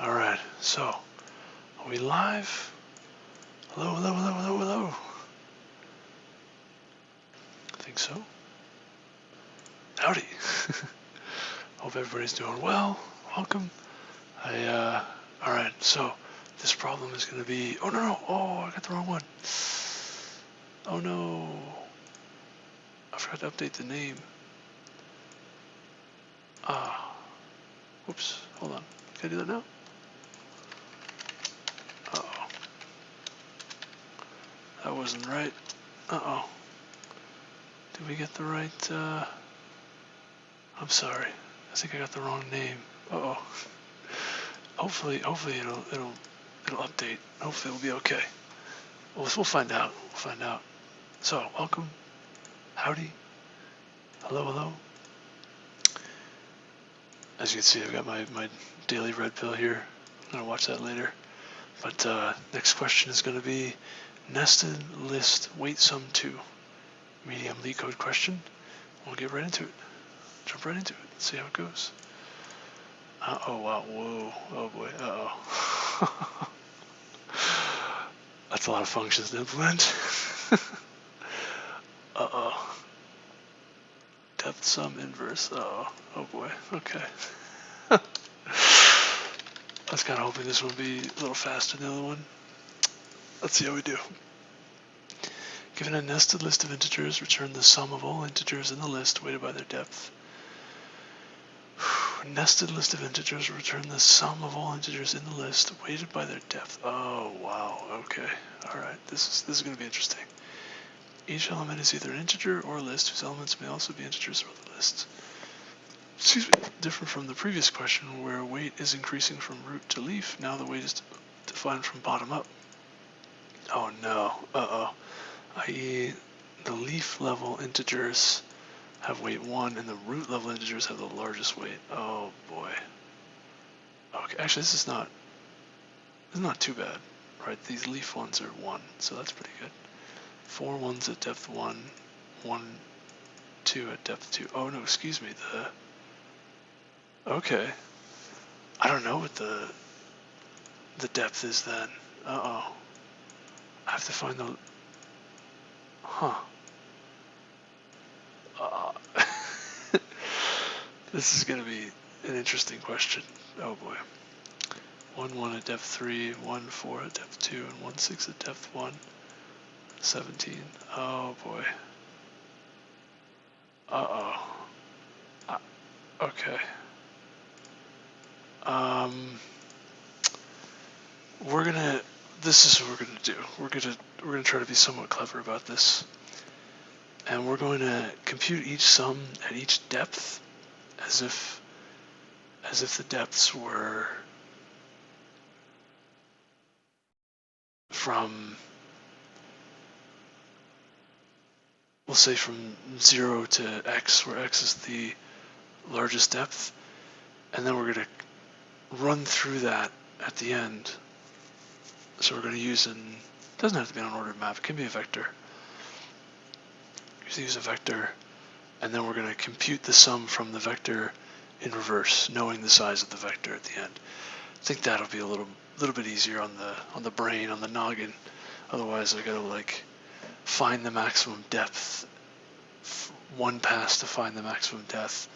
Alright, so, are we live? Hello, hello, hello, hello, hello. I think so. Howdy. Hope everybody's doing well. Welcome. Alright, so, this problem is going to be, oh no, oh, I got the wrong one. Oh no. I forgot to update the name. Whoops, hold on. Can I do that now? Uh-oh. That wasn't right. Uh-oh. Did we get the right, I'm sorry. I think I got the wrong name. Uh-oh. Hopefully it'll update. Hopefully it'll be okay. We'll find out. We'll find out. So, welcome. Howdy. Hello, hello. As you can see, I've got my daily red pill here. I'm going to watch that later. But next question is going to be nested list weight sum 2. Medium LeetCode question. We'll get right into it. Jump right into it. See how it goes. Oh wow, whoa, oh boy, uh-oh. That's a lot of functions to implement. Uh-oh. Depth sum inverse, uh-oh, oh boy, okay. I was kind of hoping this one would be a little faster than the other one. Let's see how we do. Given a nested list of integers, return the sum of all integers in the list weighted by their depth. Nested list of integers, return the sum of all integers in the list weighted by their depth. Oh wow, okay. Alright, this is going to be interesting. Each element is either an integer or a list whose elements may also be integers or the list. Excuse me, different from the previous question where weight is increasing from root to leaf, now the weight is defined from bottom up. Oh no, uh-oh. I.e. the leaf level integers have weight 1 and the root level integers have the largest weight. Oh boy. Okay, actually this is not too bad, right? These leaf ones are 1, so that's pretty good. 4 ones at depth 1, 1, 2 at depth 2. Oh no, excuse me, okay. I don't know what the depth is then. Uh-oh. I have to find the, This is going to be an interesting question. Oh boy. 1, 1 at depth 3, 1, 4 at depth 2, and 1, 6 at depth 1. 17. Oh boy. Uh-oh. Okay. This is what we're gonna do. We're gonna try to be somewhat clever about this. And we're going to compute each sum at each depth as if the depths were from, we'll say from 0 to x, where x is the largest depth, and then we're going to run through that at the end. So we're going to use it doesn't have to be an unordered map, it can be a vector. Use a vector, and then we're going to compute the sum from the vector in reverse, knowing the size of the vector at the end. I think that'll be a little bit easier on the brain, on the noggin. Otherwise, I gotta like find the maximum depth, one pass to find the maximum depth,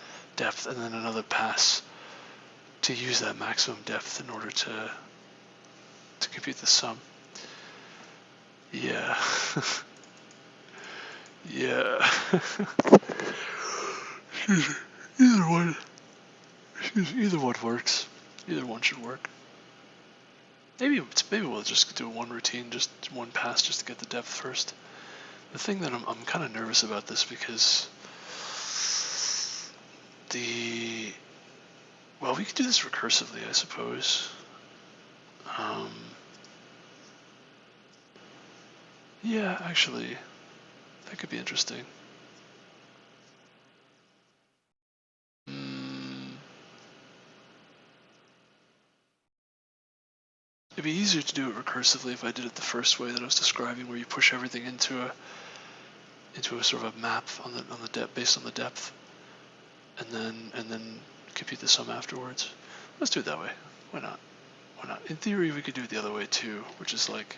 and then another pass to use that maximum depth in order to compute the sum. Yeah. Yeah. Either one works. Either one should work. Maybe we'll just do one routine, just one pass, just to get the depth first. The thing that I'm kind of nervous about this because well, we could do this recursively, I suppose. Yeah, actually, that could be interesting. It'd be easier to do it recursively if I did it the first way that I was describing, where you push everything into a sort of a map on the depth based on the depth, and then compute the sum afterwards. Let's do it that way. Why not? in theory we could do it the other way too, which is like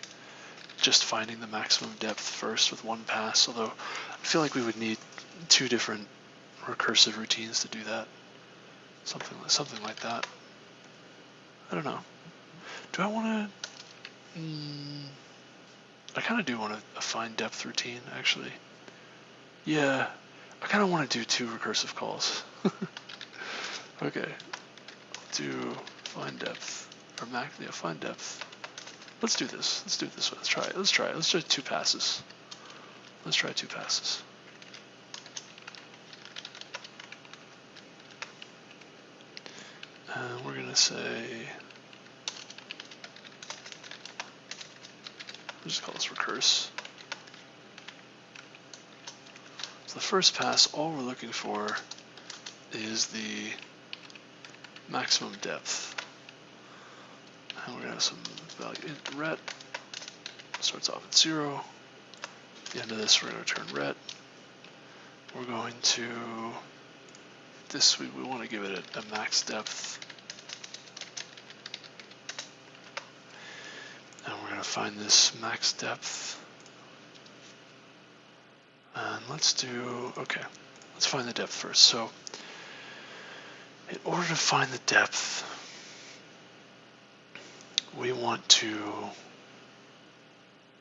just finding the maximum depth first with one pass, although I feel like we would need two different recursive routines to do that. Something like that. I don't know. Do I want to... I kind of do want a find depth routine, actually. Yeah, I kind of want to do two recursive calls. Okay, do find depth, or find depth. Let's do this. Let's do it this way. Let's try it. Let's try it. Let's try two passes. Let's try two passes. And we're going to say, we'll just call this recurse. So the first pass, all we're looking for is the maximum depth. And we're going to have some value int ret. Starts off at 0. At the end of this, we're going to return ret. We're going to, this we want to give it a max depth. And we're going to find this max depth. And let's do, okay, let's find the depth first. So in order to find the depth, we want to,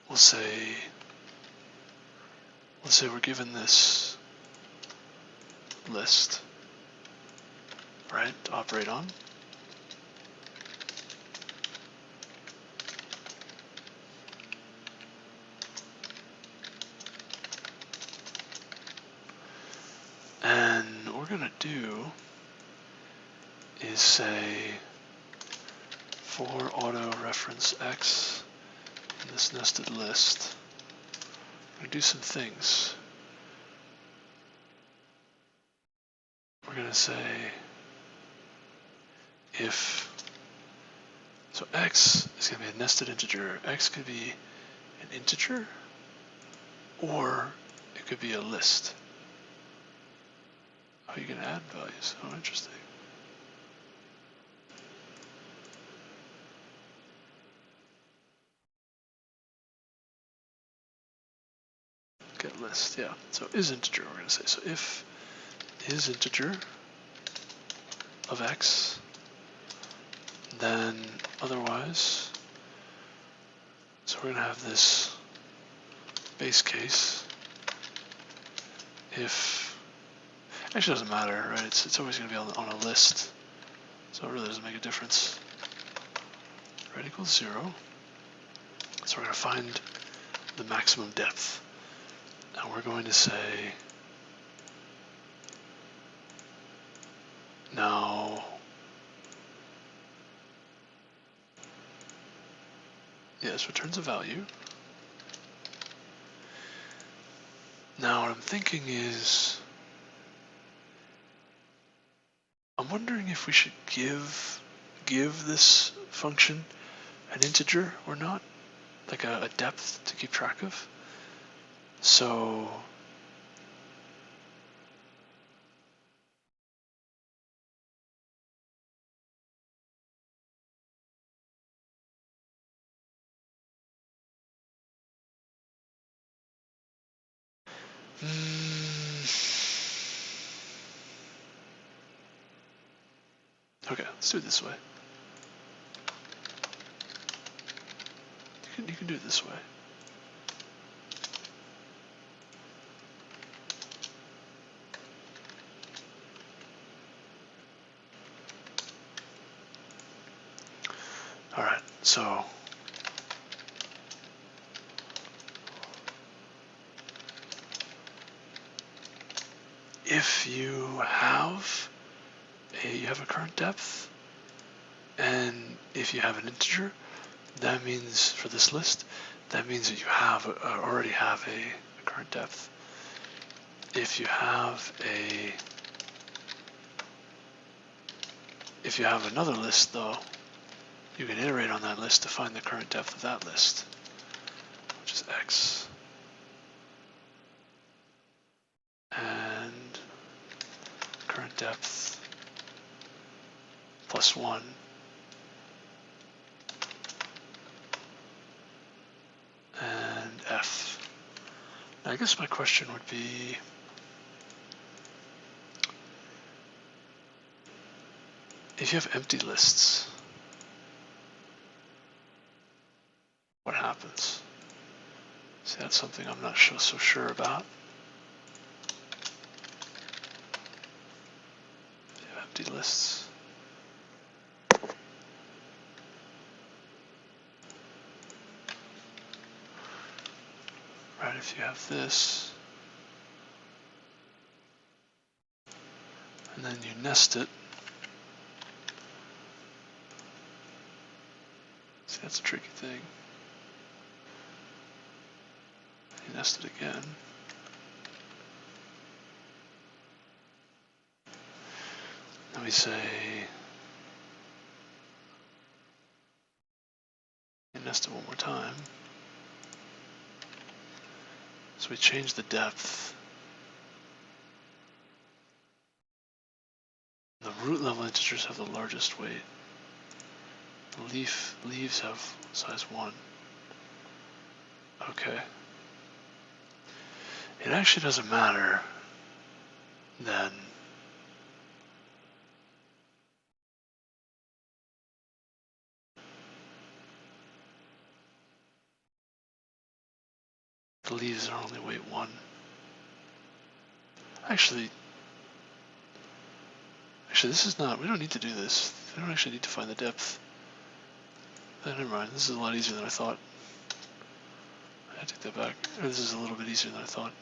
we'll say we're given this list, right, to operate on. And what we're going to do is say for auto reference x in this nested list, we're going to do some things. We're going to say if, so x is going to be a nested integer. X could be an integer or it could be a list. Oh, you can add values. Oh, interesting. Get list, yeah. So is integer, we're going to say. So if is integer of x, then otherwise, so we're going to have this base case. If, actually doesn't matter, right? It's always going to be on a list, so it really doesn't make a difference. Ret equals 0. So we're going to find the maximum depth. And we're going to say, now, yes, returns a value. Now what I'm thinking is, I'm wondering if we should give this function an integer or not, like a depth to keep track of. So okay, let's do it this way. You can do it this way. All right, so if you have a current depth, and if you have an integer, that means for this list, that means that you have already have a current depth. If you have another list though, you can iterate on that list to find the current depth of that list, which is x. And current depth plus 1 I guess my question would be, if you have empty lists, what happens? See, that's something I'm not so sure about. If you have empty lists. Right, if you have this, and then you nest it. See, that's a tricky thing. You nest it again. Let me say, you nest it one more time. So we change the depth. The root level integers have the largest weight. The leaves have size 1. Okay. It actually doesn't matter then. The leaves are only weight 1. Actually, this is not, we don't need to do this. We don't actually need to find the depth. Never mind, this is a lot easier than I thought. I take that back. Or this is a little bit easier than I thought.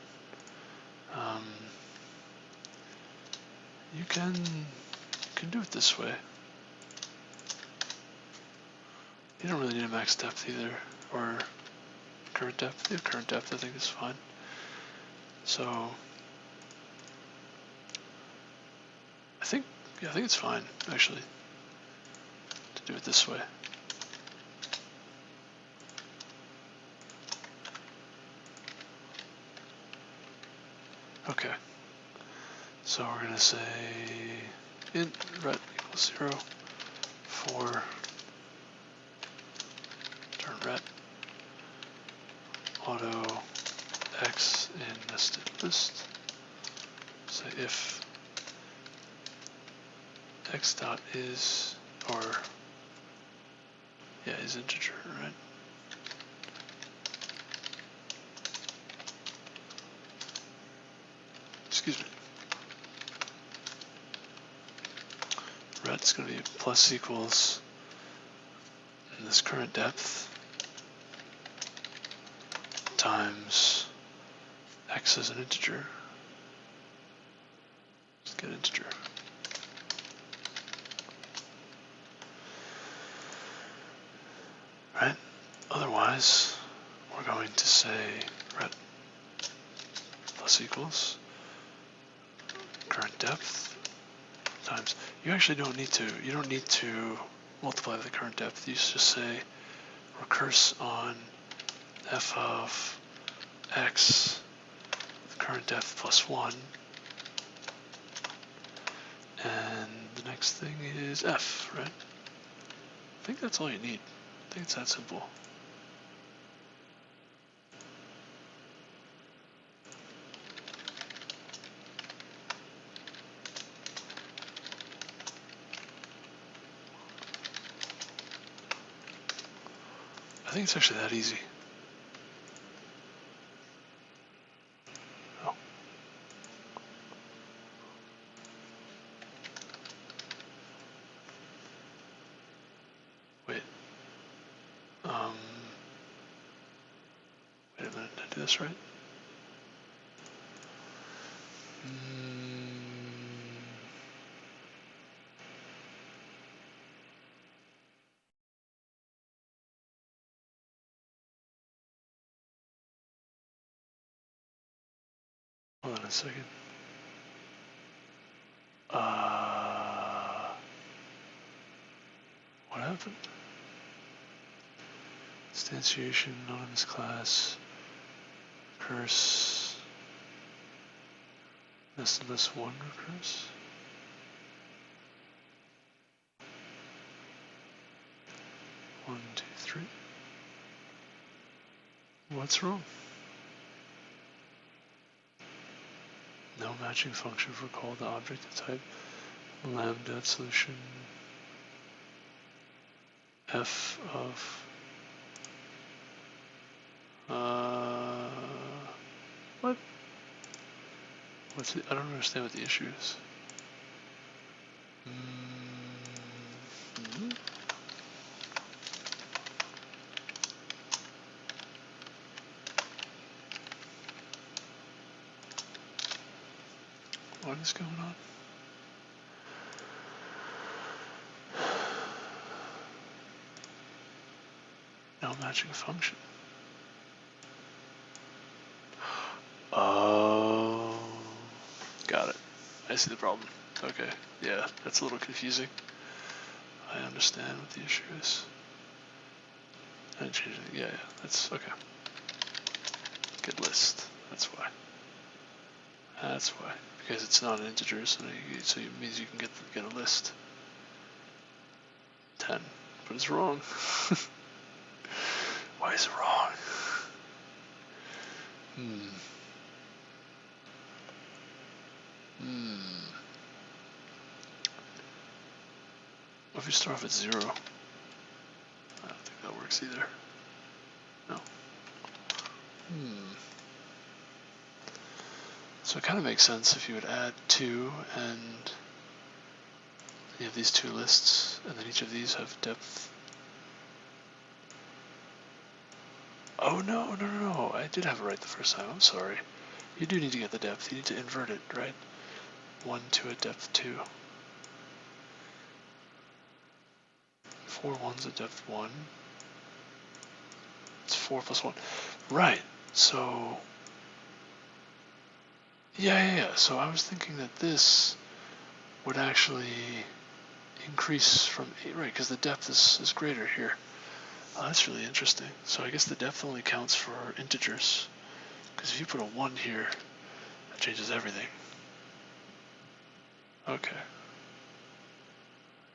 You can do it this way. You don't really need a max depth either, or current depth. You have current depth, I think is fine. So I think it's fine actually to do it this way. Okay. So we're gonna say int ret equals 0 for turn ret auto x in nested list. Say if x dot is, or yeah, is integer, right? Excuse me. Ret's going to be plus equals in this current depth times x as an integer. Let's get integer. Right? Otherwise, we're going to say ret plus equals current depth times, you actually don't need to multiply the current depth. You just say recurse on f of x, the current depth plus 1, and the next thing is f, right? I think that's all you need. I think it's that simple. I think it's actually that easy. Oh. Wait. Wait a minute, did I do this right? Hold on a second. What happened? Instantiation, anonymous class, recurse, nested list 1 recurse. One, two, three. What's wrong? No matching function for call to object of type lambda solution f of what? What's it? I don't understand what the issue is. What is going on? No matching function. Oh, got it. I see the problem. Okay, yeah, that's a little confusing. I understand what the issue is. I didn't change it. Yeah, that's okay. Get list. That's why. That's why. Because it's not an integer, so it means you can get a list. 10, but it's wrong. Why is it wrong? What if you start off at 0? I don't think that works either. No. So it kind of makes sense if you would add 2 and you have these 2 lists, and then each of these have depth. Oh no, I did have it right the first time, I'm sorry. You do need to get the depth, you need to invert it, right? 1 to a depth 2. 4 1's a depth 1. It's 4 plus 1. Right, so... Yeah. So I was thinking that this would actually increase from 8, right, because the depth is greater here. Oh, that's really interesting. So I guess the depth only counts for integers. Because if you put a 1 here, that changes everything. Okay.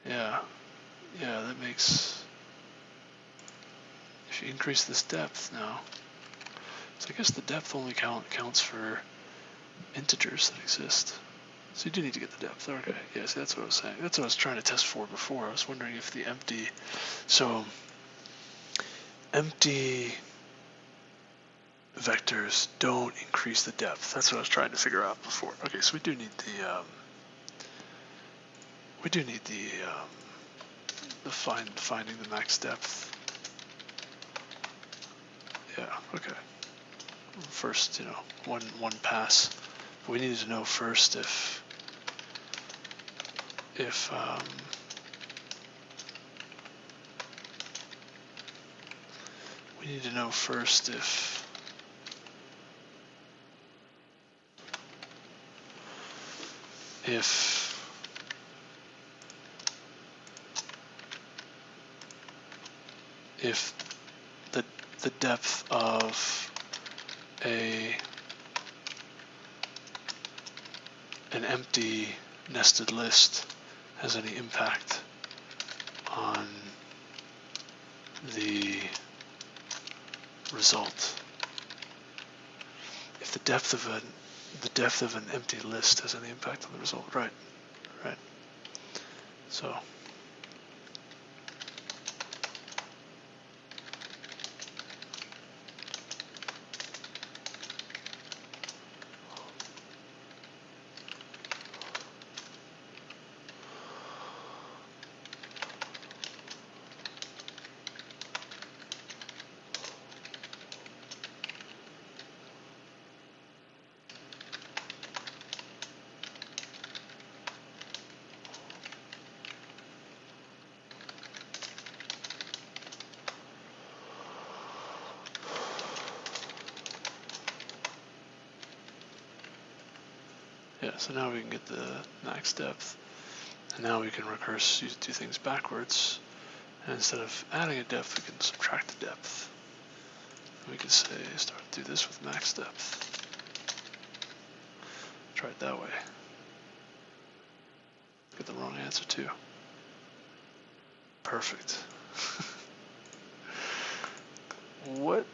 Yeah, that makes... If you increase this depth now... So I guess the depth only counts for integers that exist. So you do need to get the depth. Okay, yeah, see, that's what I was saying. That's what I was trying to test for before. I was wondering if the empty... So, empty vectors don't increase the depth. That's what I was trying to figure out before. Okay, so we do need the... finding the max depth. Yeah, okay. First, one pass. We needed to know first if we need to know first if the depth of an empty nested list has any impact on the result. If the depth of an empty list has any impact on the result, right. So so now we can get the max depth, and now we can do things backwards, and instead of adding a depth, we can subtract the depth. And we can say, start to do this with max depth. Try it that way. Get the wrong answer too. Perfect. What?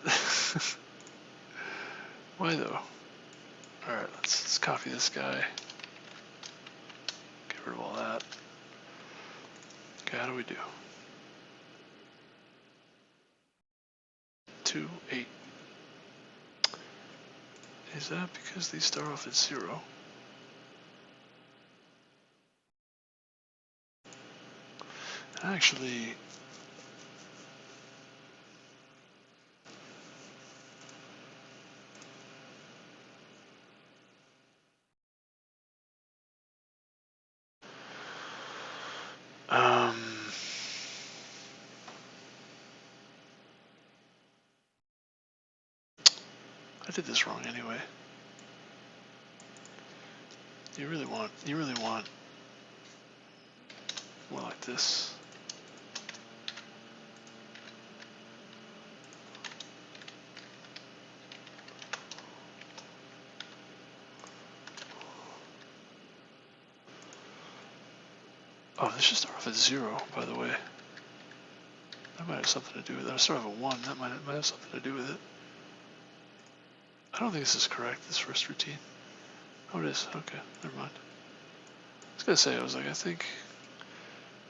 Why though? Alright, let's copy this guy. Get rid of all that. Okay, how do we do? 2, 8. Is that because these start off at 0? Actually, I did this wrong anyway. You really want more like this. Oh, this should start off at 0, by the way. That might have something to do with it. I start off at 1. That might have something to do with it. I don't think this is correct, this first routine. Oh, it is. Okay, never mind. I was gonna say, I was like, I think...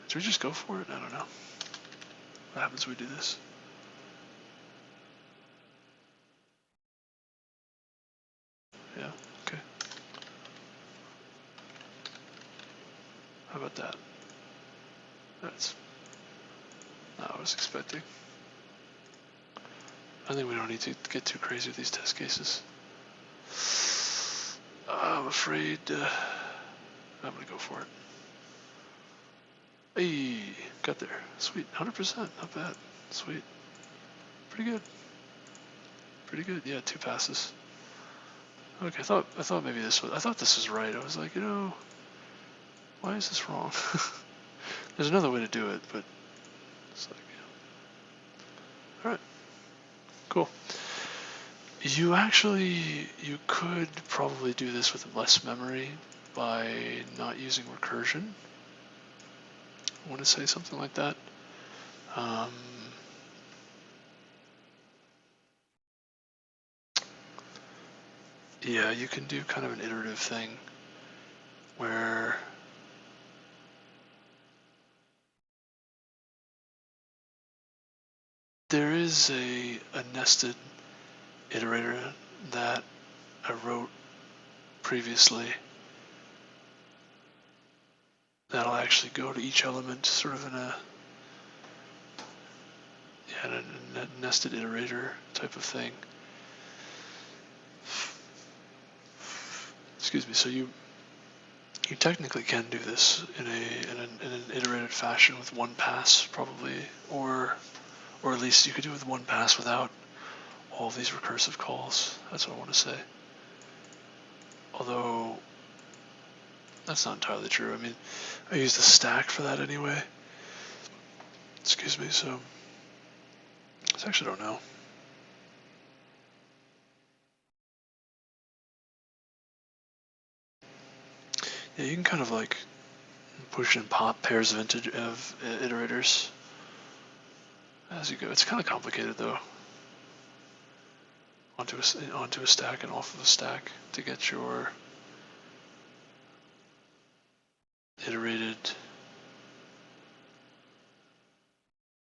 Did we just go for it? I don't know. What happens when we do this? Yeah, okay. How about that? That's not what I was expecting. I think we don't need to get too crazy with these test cases. I'm afraid I'm gonna go for it. Hey, got there. Sweet, 100%, not bad. Sweet, pretty good. Pretty good. Yeah, 2 passes. Okay, I thought maybe this was. I thought this was right. I was like, you know, why is this wrong? There's another way to do it, but it's like, yeah. All right, cool. You could probably do this with less memory by not using recursion. I want to say something like that. Yeah, you can do kind of an iterative thing where there is a nested iterator that I wrote previously that'll actually go to each element sort of in a nested iterator type of thing. Excuse me. So you technically can do this in an iterated fashion with 1 pass probably, or at least you could do it with 1 pass without all these recursive calls. That's what I want to say. Although that's not entirely true. I mean, I use the stack for that anyway. Excuse me. So I actually don't know. Yeah, you can kind of like push in pairs of iterators as you go. It's kind of complicated though. Onto a stack and off of a stack to get your iterated.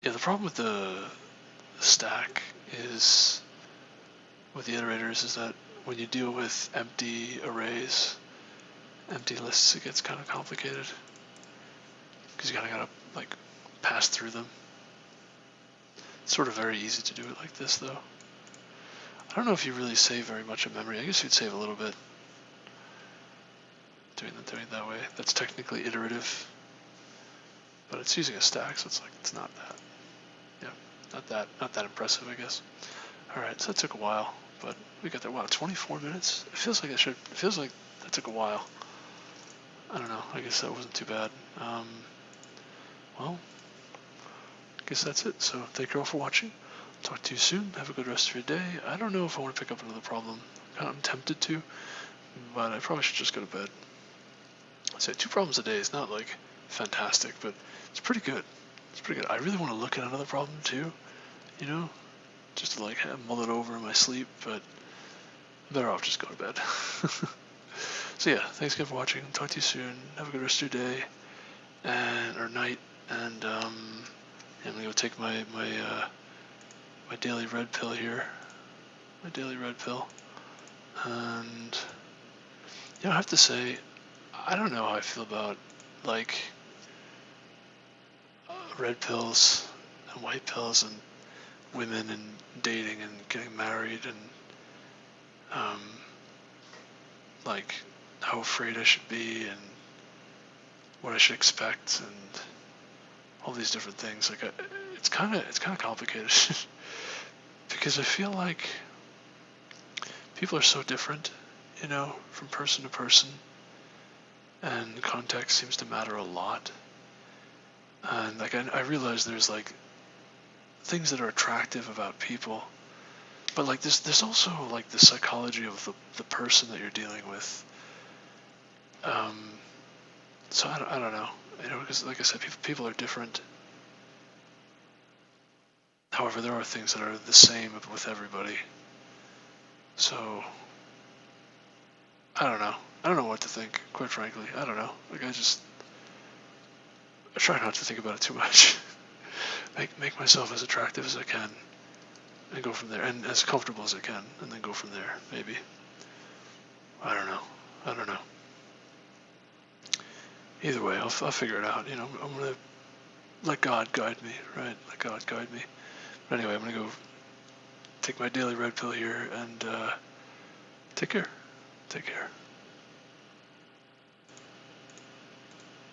Yeah, the problem with the stack is with the iterators is that when you deal with empty arrays, empty lists, it gets kind of complicated because you kind of gotta like pass through them. It's sort of very easy to do it like this though. I don't know if you really save very much of memory. I guess you'd save a little bit doing it that way. That's technically iterative, but it's using a stack, so it's like it's not that. Yeah, not that impressive, I guess. All right, so that took a while, but we got there. Wow, 24 minutes. It feels like that took a while. I don't know. I guess that wasn't too bad. Well, I guess that's it. So thank you all for watching. Talk to you soon. Have a good rest of your day. I don't know if I want to pick up another problem. I'm tempted to, but I probably should just go to bed. I'd say 2 problems a day is not like fantastic, but it's pretty good. It's pretty good. I really want to look at another problem too, you know, just to like mull it over in my sleep, but I'm better off just go to bed. So yeah, thanks again for watching. Talk to you soon. Have a good rest of your day or night. And I'm gonna go take my daily red pill here. My daily red pill. And I have to say, I don't know how I feel about like red pills and white pills and women and dating and getting married and like how afraid I should be and what I should expect and all these different things. Like it's kind of complicated because I feel like people are so different, from person to person, and context seems to matter a lot. And like I realize there's like things that are attractive about people, but like there's also like the psychology of the person that you're dealing with. So I don't know, because like I said, people are different. However, there are things that are the same with everybody. So I don't know. I don't know what to think, quite frankly. I don't know. Like I try not to think about it too much. make myself as attractive as I can, and go from there, and as comfortable as I can, and then go from there. Maybe. I don't know. Either way, I'll figure it out. I'm gonna let God guide me, right? Let God guide me. But anyway, I'm gonna go take my daily red pill here and take care. Take care.